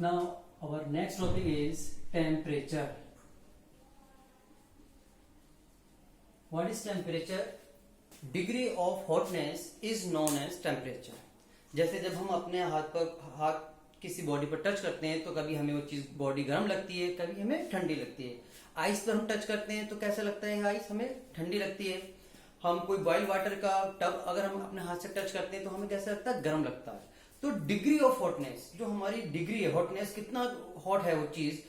Now our next topic is temperature. What is temperature? Degree of hotness is known as temperature. जैसे जब हम अपने हाथ किसी बॉडी पर टच करते हैं तो कभी हमें वो चीज बॉडी गर्म लगती है, कभी हमें ठंडी लगती है. आइस पर हम टच करते हैं तो कैसा लगता है आइस, हमें ठंडी लगती है. हम कोई बॉइल्ड वाटर का टब अगर हम अपने हाथ से टच करते हैं तो हमें कैसा लगता है, गर्म लगता है. तो डिग्री ऑफ हॉटनेस, जो हमारी डिग्री है हॉटनेस, कितना हॉट है वो चीज,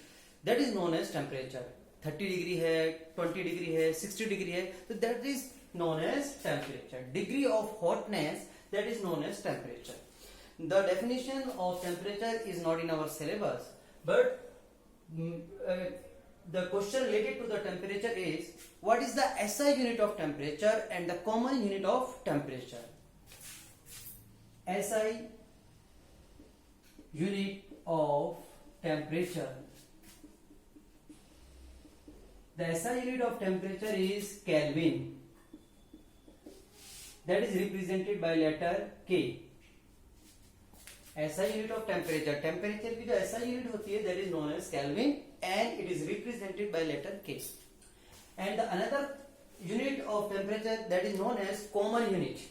that is known as temperature. 30 degree है, 20 डिग्री है, 60 डिग्री है, तो that is known as temperature. Degree of hotness, that is known as temperature. The definition of temperature is not in our syllabus, but the question related to the temperature is what is the SI unit of temperature and the common unit of temperature. SI unit of temperature. The SI unit of temperature is Kelvin. That is represented by letter K. SI unit of temperature. Temperature की जो SI unit होती है that is known as Kelvin and it is represented by letter K. And the another unit of temperature that is known as common unit.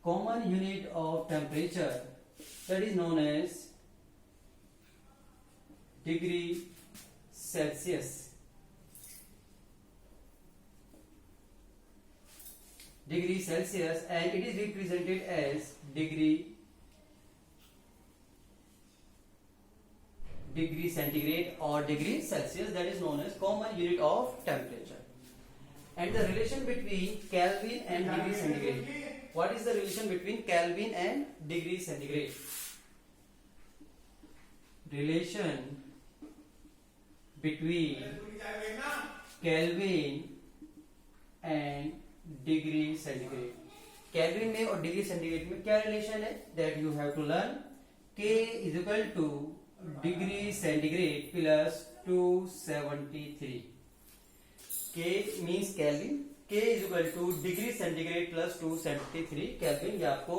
Common unit of temperature that is known as degree Celsius. Degree Celsius, and it is represented as degree centigrade or degree Celsius, that is known as common unit of temperature. And the relation between Kelvin and degree centigrade. What is the relation between Kelvin and degree centigrade? Relation between Kelvin and degree centigrade. Kelvin में और degree centigrade में क्या relation है, that you have to learn. K is equal to degree centigrade plus 273. K means Kelvin, K is equal to degree centigrade plus 273 Kelvin. ये आपको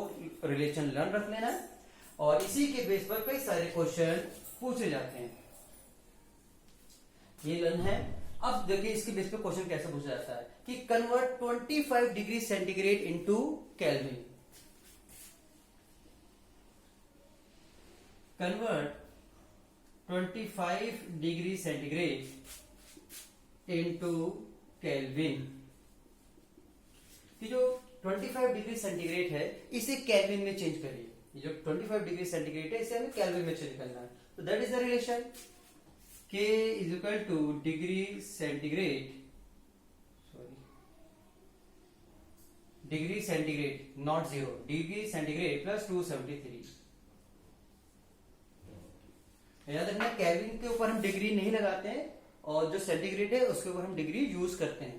relation learn रख लेना है और इसी के बेस पर कई सारे क्वेश्चन पूछे जाते हैं. ये लर्न है. अब देखिए इसके बेस पे क्वेश्चन कैसे पूछा जाता है कि convert 25 degree centigrade into kelvin. Convert 25 degree centigrade into kelvin. कि जो 25 डिग्री सेंटीग्रेड है इसे केल्विन में चेंज करिए. ये जो 25 डिग्री सेंटीग्रेड है इसे हमें केल्विन में चेंज करना है. तो that is the relation. K is equal to degree centigrade, not 0, degree centigrade plus 273. याद रखना केल्विन के ऊपर हम डिग्री नहीं लगाते हैं और जो सेंटीग्रेड है उसके ऊपर हम डिग्री यूज करते हैं.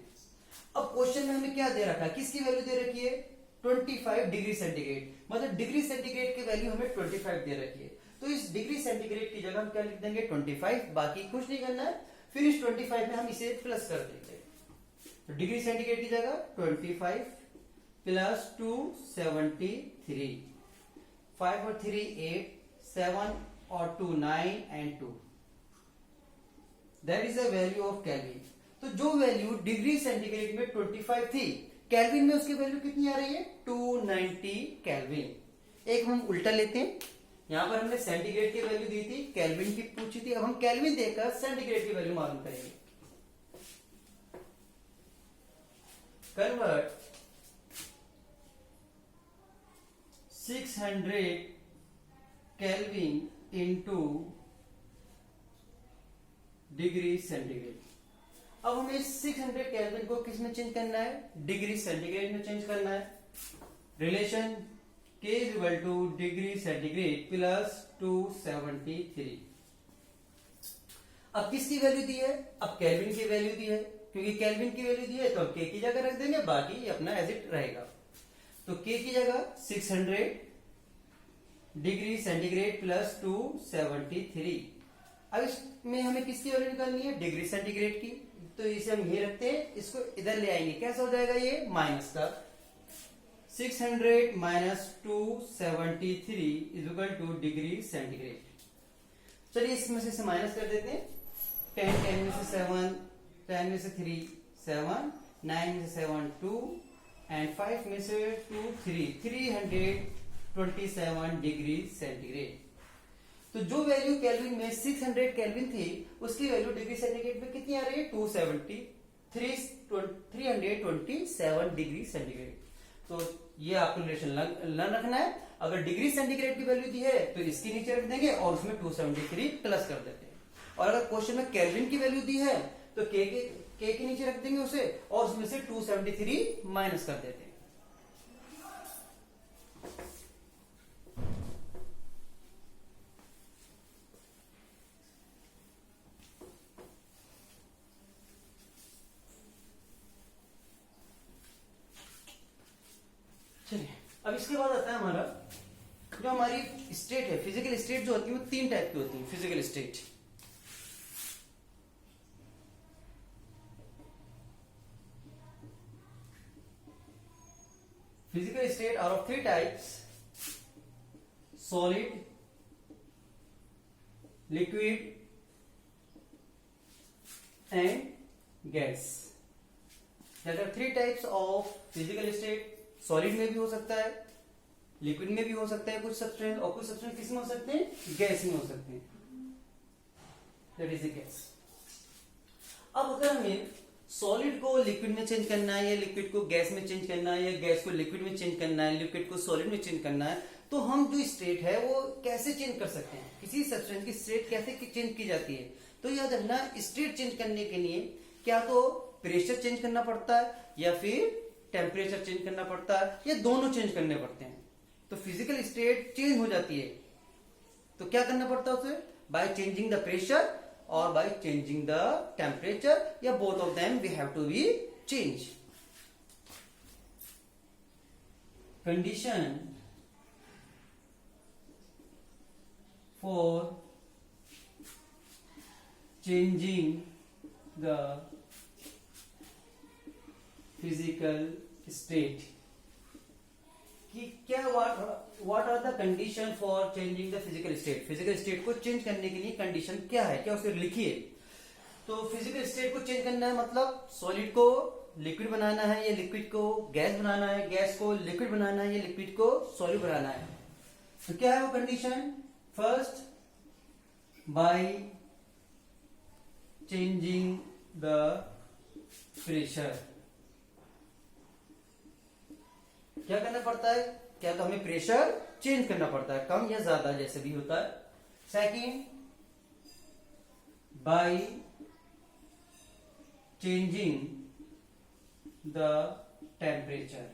अब क्वेश्चन में हमें क्या दे रखा है, किसकी वैल्यू दे रखी है, 25 डिग्री सेंटीग्रेड. मतलब डिग्री सेंटीग्रेड की वैल्यू हमें 25 दे रखी है. तो इस डिग्री सेंटीग्रेड की जगह हम क्या लिख देंगे, 25. बाकी कुछ नहीं करना है. फिर इस 25 में हम इसे प्लस कर देंगे. तो डिग्री सेंटीग्रेड की जगह 25 प्लस 273. 5 और 3 8, 7 और 2 9 and 2. That is the value of kelvin. तो जो वैल्यू डिग्री सेंटीग्रेड में 25 थी, केल्विन में उसकी वैल्यू कितनी आ रही है, 290 केल्विन. एक हम उल्टा लेते हैं. यहां पर हमने सेंटीग्रेड की वैल्यू दी थी, केल्विन की पूछी थी. अब हम केल्विन देकर सेंटीग्रेड की वैल्यू मालूम करेंगे. Convert 600 kelvin into degree centigrade. अब हमें 600 केल्विन को किस में चेंज करना है, डिग्री सेंटीग्रेड में चेंज करना है. Relation K is equal to degree centigrade plus 273. अब किसकी वैल्यू दी है, अब केल्विन की वैल्यू दी है. क्योंकि केल्विन की वैल्यू दी है तो हम K की जगह रख देंगे, बाकी अपना एज इट रहेगा. तो K की जगह 600 डिग्री सेंटीग्रेड प्लस 273. अब इसमें हमें किसकी वैल्यू निकालनी है, डिग्री सेंटीग्रेड की. तो इसे हम ये रखते हैं, इसको इधर ले आएंगे, कैसा हो जाएगा ये, माइनस का 600 minus 273 is equal to degree centigrade. चलिए इसमें से माइनस कर देते हैं। 10 10 में से 7, 10 में से 3 7, 9 में से 7 2 एंड 5 में से 2 3 327 डिग्री सेंटीग्रेड। तो जो वैल्यू केल्विन में 600 केल्विन थी उसकी वैल्यू डिग्री सेंटीग्रेड में कितनी आ रही है? 327 डिग्री सेंटीग्रेड। तो ये आपको रिलेशन लर्न रखना है। अगर डिग्री सेंटीग्रेड की वैल्यू दी है तो इसके नीचे रख देंगे और उसमें 273 प्लस कर देते हैं। और अगर क्वेश्चन में केल्विन की वैल्यू दी है तो के के नीचे रख देंगे उसे और उसमें से 273 माइनस कर देते हैं। चलिए अब इसके बाद आता है हमारा जो हमारी स्टेट है, फिजिकल स्टेट जो होती है वो 3 टाइप की होती है। Physical state are of 3 types: solid, liquid and gas. There are 3 types of physical state. Solid में भी हो सकता है, लिक्विड में भी हो सकता है कुछ सब्सटेंस, और कुछ सब्सटेंस किस में हो सकते हैं? गैस में हो सकते हैं। That is a gas. अब अगर हमें सॉलिड को लिक्विड में चेंज करना है या लिक्विड को गैस में चेंज करना है या गैस को लिक्विड में चेंज करना है, लिक्विड को सॉलिड में चेंज करना है, तो हम जो स्टेट है वो कैसे चेंज कर सकते हैं? किसी सब्सटेंस की स्टेट कैसे चेंज की जाती है? तो याद रखना, स्टेट चेंज करने के लिए क्या तो प्रेशर चेंज करना पड़ता है या फिर टेम्परेचर चेंज करना पड़ता है या दोनों चेंज करने पड़ते हैं। तो फिजिकल स्टेट चेंज हो जाती है तो क्या करना पड़ता है उसे? बाय चेंजिंग द प्रेशर और बाय चेंजिंग द टेम्परेचर, या both of them we have to be change. Condition for changing the physical state कि क्या what are the condition for changing the physical state? Physical state को change करने के लिए condition क्या है, क्या उसे लिखिए। तो फिजिकल स्टेट को चेंज करना है मतलब सॉलिड को लिक्विड बनाना है या लिक्विड को गैस बनाना है, गैस को लिक्विड बनाना है या लिक्विड को सॉलिड बनाना है। तो क्या है वो condition? First, bye changing the pressure. क्या करना पड़ता है? क्या तो हमें प्रेशर चेंज करना पड़ता है, कम या ज्यादा जैसे भी होता है। Second, bye changing the temperature.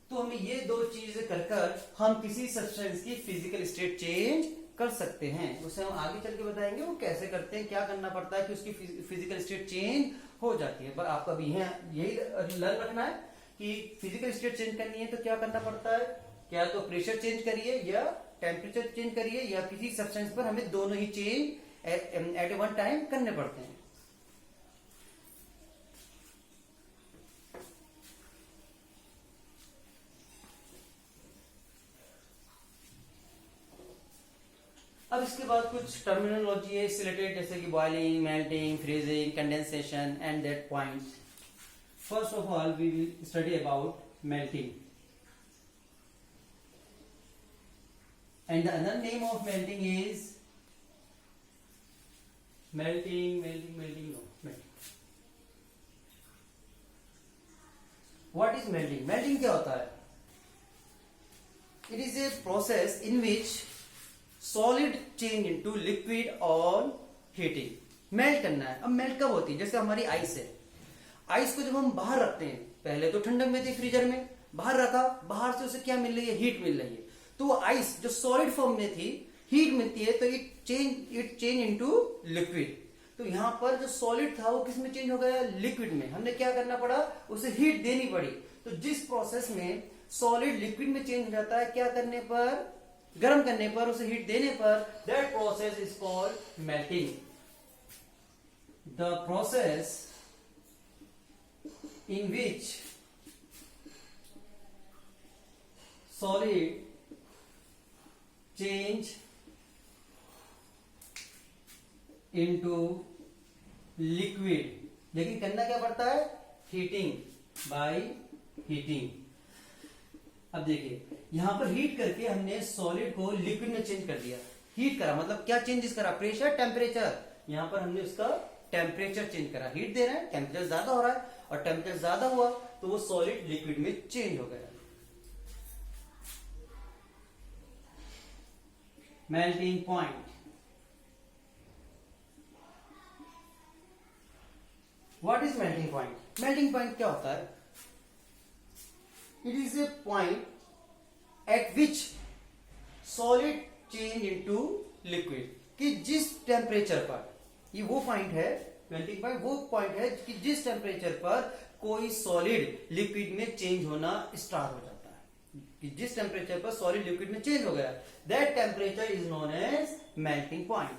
तो हमें ये दो चीज कर हम किसी सब्सटेंस की फिजिकल स्टेट चेंज कर सकते हैं। उसे हम आगे चल के बताएंगे वो कैसे करते हैं, क्या करना पड़ता है कि उसकी फिजिकल स्टेट चेंज हो जाती है। पर आपको अभी यही लर्न रखना है कि फिजिकल स्टेट चेंज करनी है तो क्या करना पड़ता है? क्या तो प्रेशर चेंज करिए या टेम्परेचर चेंज करिए या किसी सब्सटेंस पर हमें दोनों ही change at a one time करने पड़ते हैं। अब इसके बाद कुछ टर्मिनोलॉजी है इससे रिलेटेड, जैसे कि boiling, melting, freezing, condensation and that points. First of all we will study about melting and the other name of melting is melting. What is melting? Melting क्या होता है? It is a process in which solid change into liquid on heating. Melt करना है। अब melt कब होती है? जैसे हमारी आइस है, आइस को जब हम बाहर रखते हैं, पहले तो ठंडक में थी फ्रीजर में, बाहर रखा, बाहर से उसे क्या मिल रही है? हीट मिल रही है। तो वो आइस जो सॉलिड फॉर्म में थी, हीट मिलती है तो इट चेंज इनटू लिक्विड। तो यहां पर जो सॉलिड था वो किस में चेंज हो गया? लिक्विड में। हमने क्या करना पड़ा? उसे हीट देनी पड़ी। तो जिस प्रोसेस में सॉलिड लिक्विड में चेंज हो जाता है, क्या करने पर? गर्म करने पर, उसे हीट देने पर, that process is called melting. The process in which solid change into liquid, लेकिन करना क्या पड़ता है, हीटिंग, बाय हीटिंग। अब देखिए यहां पर हीट करके हमने सॉलिड को लिक्विड में चेंज कर दिया। हीट करा मतलब क्या चेंजेस करा, प्रेशर, टेम्परेचर। यहां पर हमने उसका टेम्परेचर चेंज करा, हीट दे रहे हैं, टेम्परेचर ज्यादा हो रहा है और टेम्परेचर ज्यादा हुआ तो वो सॉलिड लिक्विड में चेंज हो गया। Melting point, what is melting point? Melting point क्या होता है? It is A point eight which solid change into liquid, कि जिस टेम्परेचर पर, ये वो पॉइंट है, मेल्टिंग पॉइंट वो पॉइंट है कि जिस टेम्परेचर पर कोई सॉलिड लिक्विड में चेंज होना स्टार्ट हो जाता है, कि जिस टेम्परेचर पर सॉलिड लिक्विड में चेंज हो गया, that temperature is known as melting point.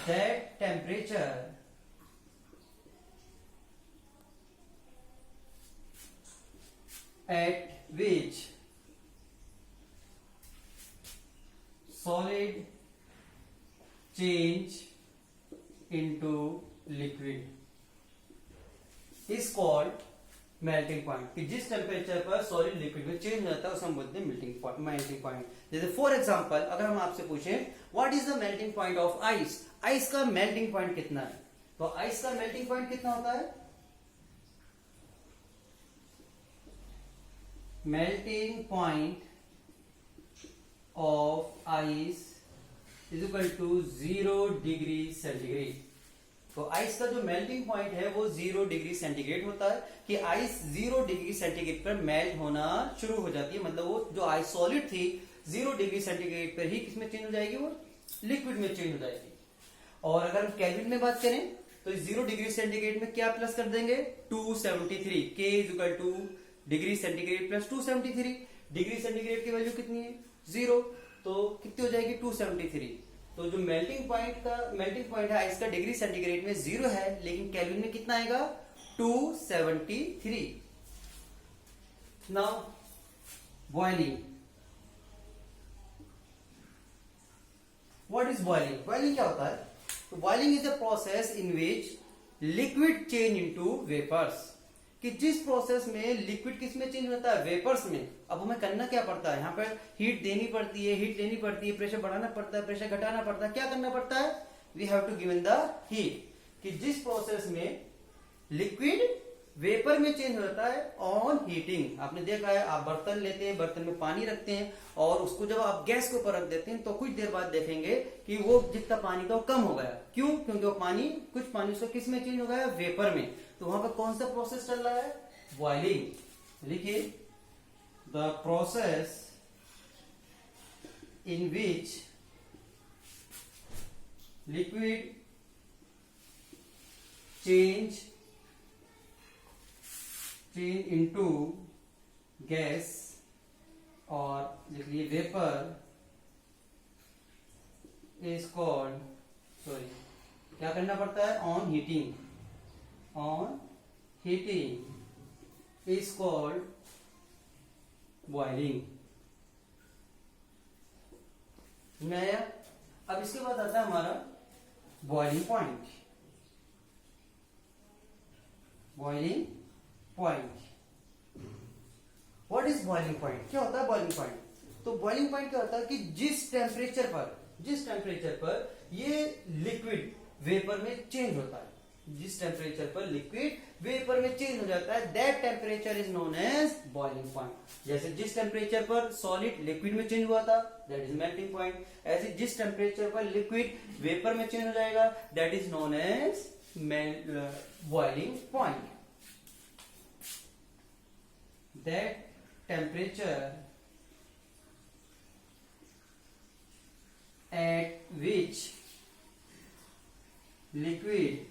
That temperature at which solid change into liquid is called melting point, कि जिस टेम्परेचर पर सॉलिड लिक्विड में चेंज हो जाता है उसे हम बोलते हैं मेल्टिंग पॉइंट। जैसे फॉर एग्जांपल अगर हम आपसे पूछें what is the melting point of ice, ice का मेल्टिंग पॉइंट कितना है, तो आइस का मेल्टिंग पॉइंट कितना होता है? Melting point of ice is equal to 0 degree centigrade. तो आइस का जो मेल्टिंग पॉइंट है वो 0 डिग्री सेंटीग्रेड होता है, कि आइस 0 डिग्री सेंटीग्रेड पर मेल्ट होना शुरू हो जाती है, मतलब वो जो आइस सॉलिड थी 0 डिग्री सेंटीग्रेड पर ही किसमें चेंज हो जाएगी, वो लिक्विड में चेंज हो जाएगी। और अगर हम केल्विन में बात करें तो 0 डिग्री सेंटीग्रेड में क्या प्लस कर देंगे, 273, K is equal to degree centigrade plus 273। Degree centigrade की वैल्यू कितनी है, 0, तो कितनी हो जाएगी, 273। तो जो मेल्टिंग पॉइंट है आइस का डिग्री सेंटीग्रेड में 0 है, लेकिन केल्विन में कितना आएगा, 273। Now boiling, what is boiling? Boiling क्या होता है? तो boiling is a process in which liquid change into vapours, कि जिस प्रोसेस में लिक्विड किस में चेंज होता है, वेपर्स में। अब हमें करना क्या पड़ता है, यहाँ पर हीट देनी पड़ती है, हीट लेनी पड़ती है, प्रेशर बढ़ाना पड़ता है, प्रेशर घटाना पड़ता है, क्या करना पड़ता है, we have to given the heat, कि जिस प्रोसेस में लिक्विड वेपर में चेंज होता है ऑन हीटिंग। आपने देखा है, आप बर्तन लेते हैं, बर्तन में पानी रखते हैं और उसको जब आप गैस के ऊपर रख देते हैं तो कुछ देर बाद देखेंगे कि वो जितना पानी था वो कम हो गया। क्यों? क्योंकि वो पानी, कुछ पानी उसका किस में चेंज हो गया, वेपर में। तो वहां पर कौन सा प्रोसेस चल रहा है, बॉइलिंग। लिखिए, the process in which liquid change into gas, और लिख लिए वेपर, इज कॉल्ड, सॉरी क्या करना पड़ता है, on heating is called boiling. नया, अब इसके बाद आता है हमारा boiling point. Boiling point, what is boiling point? क्या होता है बॉइलिंग पॉइंट? तो बॉइलिंग पॉइंट क्या होता है कि जिस टेम्परेचर पर ये लिक्विड वेपर में चेंज होता है, जिस टेम्परेचर पर लिक्विड वेपर में चेंज हो जाता है, that temperature is known as boiling point. जैसे जिस टेम्परेचर पर सॉलिड लिक्विड में चेंज हुआ था, दैट इज मेल्टिंग पॉइंट। ऐसे जिस टेम्परेचर पर लिक्विड वेपर में चेंज हो जाएगा, that is known as boiling point. That temperature at which liquid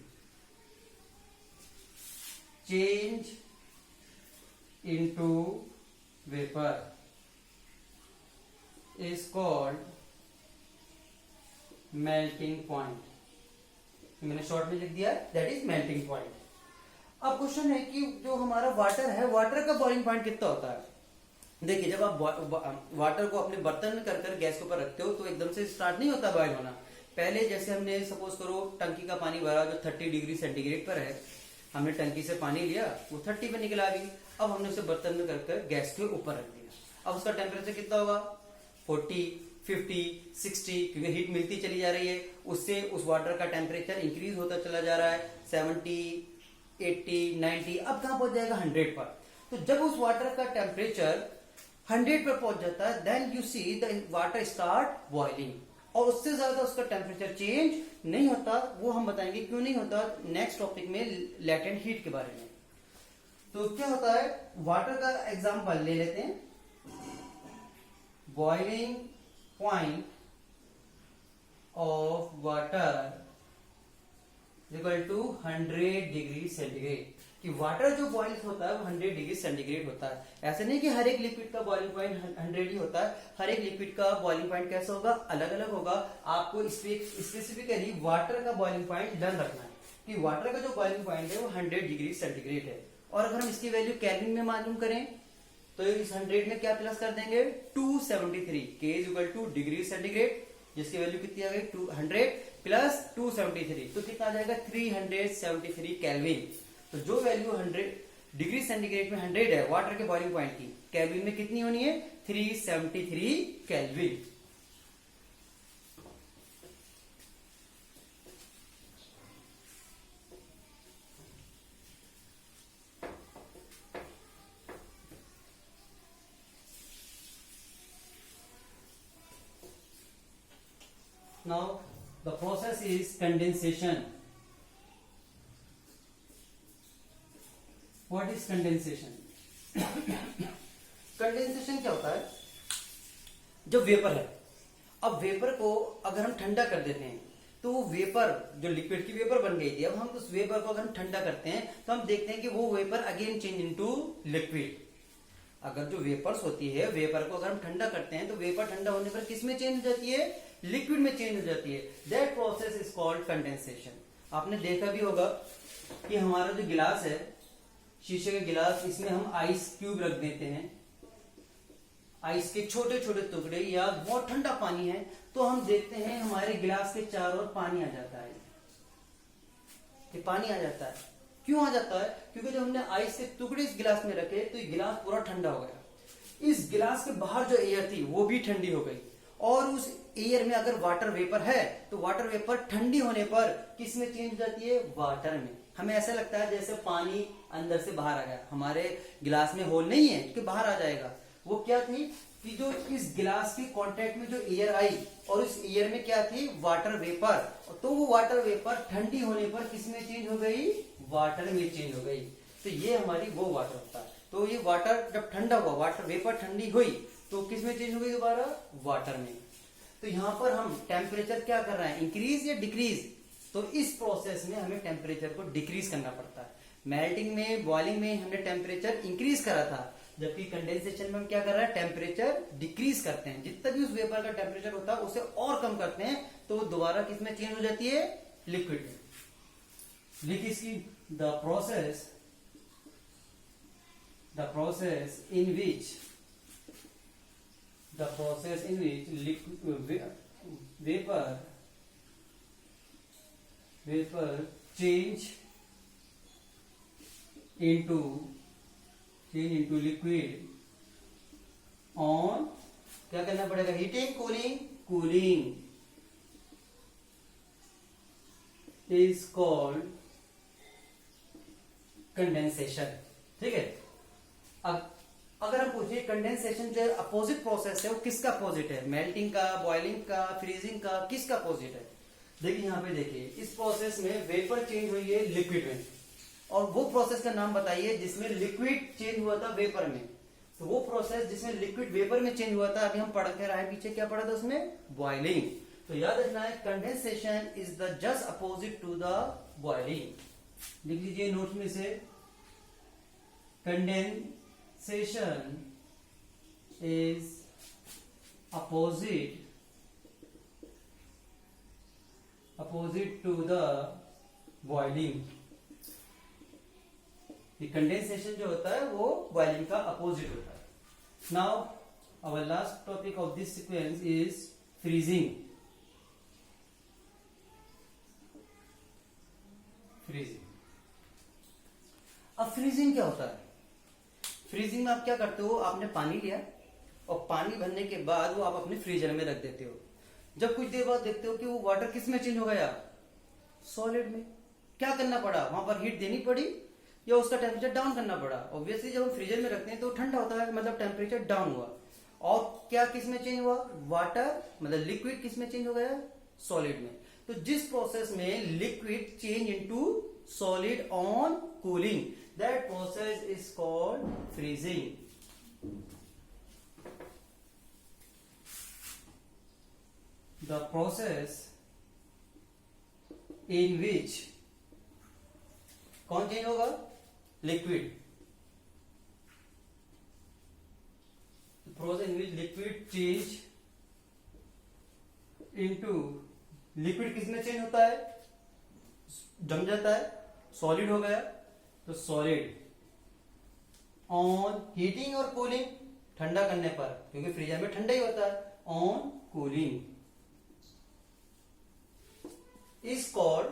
change into vapor is called melting point। मैंने शॉर्ट में लिख दिया, दैट इज मेल्टिंग पॉइंट। अब क्वेश्चन है कि जो हमारा वाटर है, वाटर का बॉइलिंग पॉइंट कितना होता है। देखिए जब आप वाटर को अपने बर्तन में कर गैस के ऊपर रखते हो तो एकदम से स्टार्ट नहीं होता बॉइल होना। पहले जैसे हमने सपोज करो टंकी का पानी भरा जो 30 डिग्री सेंटीग्रेड पर है, हमने टंकी से पानी लिया, वो 30 पे निकला अभी, अब हमने उसे बर्तन में कर गैस के ऊपर रख दिया। अब उसका टेम्परेचर कितना होगा, 40, 50, 60, क्योंकि हीट मिलती चली जा रही है, उससे उस वाटर का टेम्परेचर इंक्रीज होता चला जा रहा है, 70, 80, 90, अब कहां पहुंच जाएगा 100 पर। तो जब उस वाटर का टेम्परेचर 100 पर पहुंच जाता है, then you see the water start boiling, और उससे ज्यादा उसका टेम्परेचर चेंज नहीं होता। वो हम बताएंगे क्यों नहीं होता नेक्स्ट टॉपिक में, लैटेंट हीट के बारे में। तो क्या होता है, वाटर का एग्जांपल ले लेते हैं। Boiling point of water equal to 100 degree centigrade, कि वाटर जो बॉइल होता है वो 100 डिग्री सेंटीग्रेड होता है। ऐसे नहीं कि हर एक लिक्विड का बॉइलिंग पॉइंट 100 ही होता है, हर एक लिक्विड का बॉइलिंग पॉइंट कैसा होगा, अलग अलग होगा। आपको स्पेसिफिकली वाटर का बॉइलिंग पॉइंट ध्यान रखना है कि वाटर का जो बॉइलिंग पॉइंट है वो 100 डिग्री सेंटीग्रेड है। और अगर हम इसकी वैल्यू केल्विन में मालूम करें तो इस 100 में क्या प्लस कर देंगे, 273, के is equal to degree centigrade, जिसकी वैल्यू कितनी आ गई 200 प्लस 273, तो कितना आ जाएगा 373 केल्विन। तो जो वैल्यू 100 डिग्री सेंटीग्रेड में 100 है वाटर के बॉइलिंग पॉइंट की, केल्विन में कितनी होनी है, 373 kelvin. Now the process is condensation. What is condensation? Condensation क्या होता है, जब वेपर है, अब वेपर को अगर हम ठंडा कर देते हैं तो वो वेपर जो लिक्विड की वेपर बन गई थी, अब हम उस वेपर को अगर हम ठंडा करते हैं तो हम देखते हैं कि वो vapour again change into liquid. अगर जो वेपर्स होती है, वेपर को अगर हम ठंडा करते हैं तो वेपर ठंडा होने पर किस में चेंज हो जाती है, लिक्विड में चेंज हो जाती है। That process is called condensation. आपने देखा भी होगा कि हमारा जो गिलास है, शीशे का गिलास, इसमें हम आइस क्यूब रख देते हैं, आइस के छोटे छोटे टुकड़े, या बहुत ठंडा पानी है तो हम देखते हैं हमारे गिलास के चारों ओर पानी आ जाता है, ये पानी आ जाता है। क्यों आ जाता है, क्योंकि जब हमने आइस के टुकड़े इस गिलास में रखे तो ये गिलास पूरा ठंडा हो गया। इस गिलास के बाहर जो एयर थी वो भी ठंडी हो गई, और उस एयर में अगर वाटर वेपर है तो वाटर वेपर ठंडी होने पर किस में चेंज हो जाती है, वाटर में। हमें ऐसा लगता है जैसे पानी अंदर से बाहर आ गया, हमारे गिलास में होल नहीं है कि बाहर आ जाएगा। वो क्या थी कि जो इस गिलास के कांटेक्ट में जो एयर आई और इस एयर में क्या थी, वाटर वेपर, तो वो वाटर वेपर ठंडी होने पर किस में चेंज हो गई, वाटर में चेंज हो गई। तो ये हमारी वो वाटर होता है। तो ये वाटर जब ठंडा हुआ, वाटर वेपर ठंडी हुई तो किस में चेंज हो गई दोबारा, वाटर में। तो यहां पर हम टेम्परेचर क्या कर रहे हैं, इंक्रीज या डिक्रीज, तो इस प्रोसेस में हमें टेम्परेचर को डिक्रीज करना पड़ता है। मेल्टिंग में, बॉइलिंग में हमने टेम्परेचर इंक्रीज करा था, जबकि कंडेंसेशन में हम क्या कर रहे हैं, टेम्परेचर डिक्रीज करते हैं। जितना भी उस वेपर का टेम्परेचर होता है उसे और कम करते हैं, तो वो दोबारा किस में चेंज हो जाती है, लिक्विड में। लिखिए the process in which vapor change into liquid on, क्या करना पड़ेगा, heating, cooling is called condensation. ठीक है। अब अगर हम पूछिए कंडेंसेशन जो अपोजिट प्रोसेस है वो किसका अपोजिट है, मेल्टिंग का, बॉइलिंग का, फ्रीजिंग का, किसका अपोजिट है। देखिए यहाँ पे देखिए, इस प्रोसेस में वेपर चेंज हुई है लिक्विड में, और वो प्रोसेस का नाम बताइए जिसमें लिक्विड चेंज हुआ था वेपर में। तो वो प्रोसेस जिसमें लिक्विड वेपर में चेंज हुआ था, अभी हम पढ़ के रहे पीछे, क्या पढ़ा था उसमें, बॉइलिंग। तो याद रखना है condensation is the just opposite to the boiling. लिख लीजिए नोट्स में से, condensation is opposite to the boiling. Condensation जो होता है वो बॉइलिंग का अपोजिट होता है। Now our last topic of this sequence is freezing. Freezing, अब फ्रीजिंग क्या होता है? फ्रीजिंग में आप क्या करते हो, आपने पानी लिया और पानी भरने के बाद वो आप अपने फ्रीजर में रख देते हो। जब कुछ देर बाद देखते हो कि वो वाटर किस में चेंज हो गया, सॉलिड में। क्या करना पड़ा, वहां पर हीट देनी पड़ी या उसका टेम्परेचर डाउन करना पड़ा? ऑब्वियसली जब हम फ्रीजर में रखते हैं तो ठंडा होता है, मतलब टेम्परेचर डाउन हुआ। और क्या किस में चेंज हुआ, वाटर मतलब लिक्विड किस में चेंज हो गया, सॉलिड में। तो जिस प्रोसेस में liquid change into solid on cooling, that process is called freezing. The process in which कौन चेंज होगा, liquid. Process in which liquid change into, liquid किस में चेंज होता है, जम जाता है, सॉलिड हो गया तो सॉलिड ऑन हीटिंग और कूलिंग, ठंडा करने पर, क्योंकि फ्रीजर में ठंडा ही होता है, on cooling is called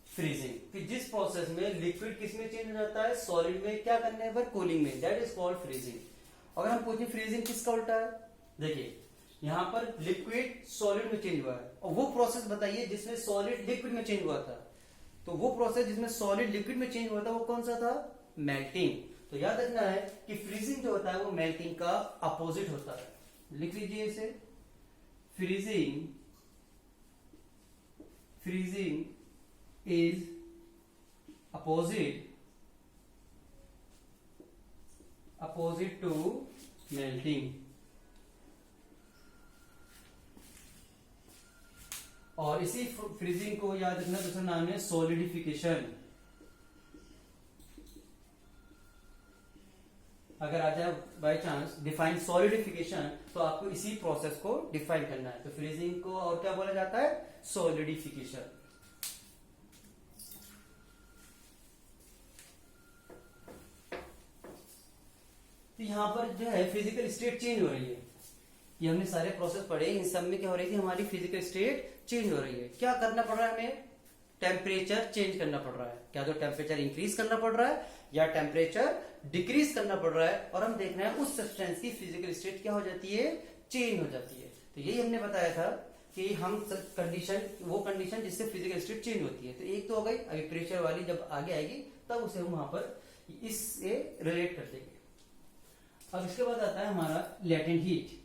freezing. कि जिस प्रोसेस में लिक्विड किस में चेंज हो जाता है, सॉलिड में, क्या करने पर, कूलिंग में, दैट इज कॉल्ड फ्रीजिंग। अगर हम पूछें फ्रीजिंग किसका उल्टा है, देखिए यहां पर लिक्विड सॉलिड में चेंज हुआ है, और वो प्रोसेस बताइए जिसमें सॉलिड लिक्विड में चेंज हुआ था। तो वो प्रोसेस जिसमें सॉलिड लिक्विड में चेंज हुआ था वो कौन सा था, मेल्टिंग। तो याद रखना है कि फ्रीजिंग जो होता है वो मेल्टिंग का अपोजिट होता है। लिख लीजिए इसे, freezing is opposite to melting। और इसी फ्रीजिंग को याद रखना दूसरा नाम है सॉलिडिफिकेशन। अगर आ जाए बाय चांस डिफाइन सॉलिडिफिकेशन, तो आपको इसी प्रोसेस को डिफाइन करना है। तो फ्रीजिंग को और क्या बोला जाता है, सॉलिडिफिकेशन। तो यहां पर जो है फिजिकल स्टेट चेंज हो रही है। ये हमने सारे प्रोसेस पढ़े, इन सब में क्या हो रही थी, हमारी फिजिकल स्टेट चेंज हो रही है। क्या करना पड़ रहा है हमें, टेम्परेचर चेंज करना पड़ रहा है। क्या तो टेम्परेचर इंक्रीज करना पड़ रहा है या टेम्परेचर डिक्रीज करना पड़ रहा है, और हम देख रहे हैं उस सब्सटेंस की फिजिकल स्टेट क्या हो जाती है, चेंज हो जाती है। तो यही हमने बताया था कि हम कंडीशन, वो कंडीशन जिससे फिजिकल स्टेट चेंज होती है। तो एक तो हो गई, अभी प्रेशर वाली जब आगे आएगी तब उसे हम वहां पर इससे रिलेट कर देंगे। अब इसके बाद आता है हमारा लेटेंट हीट।